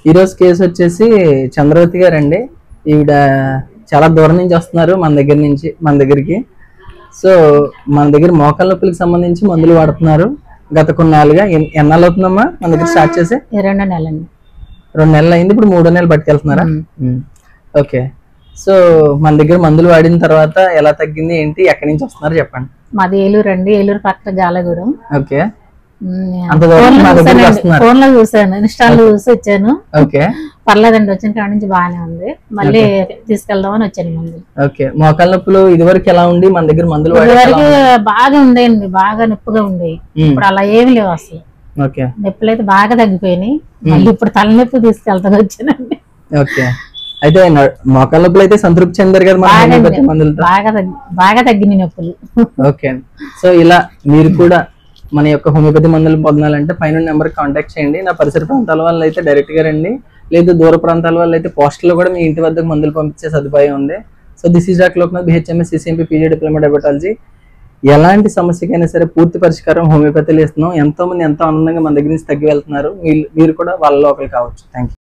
ఈరోజు కేసు వచ్చేసి చంద్రవతి గారు అండి. ఈవిడ చాలా దూరం నుంచి వస్తున్నారు మన దగ్గరికి. సో మన దగ్గర మోకాళ్ళ నొప్పులకు సంబంధించి మందులు వాడుతున్నారు. గత కొన్నాళ్ళుగా ఎన్నాళ్ళు అవుతుందమ్మా మన దగ్గర స్టార్ట్ చేసి? 2 నెలలండి. 2 నెలలు అయింది. ఇప్పుడు 3వ నెల పట్టుకెళ్తున్నారా? ఓకే. సో మన దగ్గర మందులు వాడిన తర్వాత ఎలా తగ్గింది ఏంటి, ఎక్కడి నుంచి వస్తున్నారు చెప్పండి. మాది ఏలూరు అండి. ఏలూరు పక్కన జాలగూడెం. ఓకే. ఫోన్ లో చూసాను, ఇన్స్టాల్లో చూసి వచ్చాను. ఓకే. పర్లేదండి, వచ్చిన కాడ నుంచి బాగానే ఉంది. మళ్ళీ తీసుకెళ్దామని వచ్చాను మందులు. ఓకే. మోకాళ్ళ నొప్పులు ఇదివరకు ఎలా ఉండి మన దగ్గర మందులు ఇదివరకు బాగా ఉండేయండి, బాగా నొప్పిగా ఉండేవి. ఇప్పుడు అలా ఏమి లేవు అసలు. ఓకే. నొప్పులు అయితే బాగా తగ్గిపోయినాయి. మళ్ళీ ఇప్పుడు తలనొప్పి తీసుకెళ్తాను వచ్చానండి. ఓకే. అయితే మోకాళ్ళ నొప్పులు అయితే సంతృప్తి చెందారు కదా మందులతో? బాగా తగ్గినాయి నొప్పులు. ఓకే. సో ఇలా మీరు కూడా మన యొక్క హోమియోపతి మందులు పొందాలంటే పైన నెంబర్ కాంటాక్ట్ చేయండి. నా పరిసర ప్రాంతాల వల్ల అయితే డైరెక్ట్ గా రండి, లేదు దూర ప్రాంతాల వల్ల అయితే పోస్టల్ లో కూడా మీ ఇంటి వద్దకు మందులు పంపించే సదుపాయం ఉంది. So this is doctor Loknath, BHMS CCMP PG diploma dermatology. ఎలాంటి సమస్యకైనా సరే పూర్తి పరిష్కారం హోమియోపతిలో ఇస్తున్నాం. ఎంతో మంది ఎంతో ఆనందంగా మన దగ్గర నుంచి తగ్గి వెళ్తున్నారు. మీరు కూడా వాళ్ళలో ఒకరు కావచ్చు. Thank you.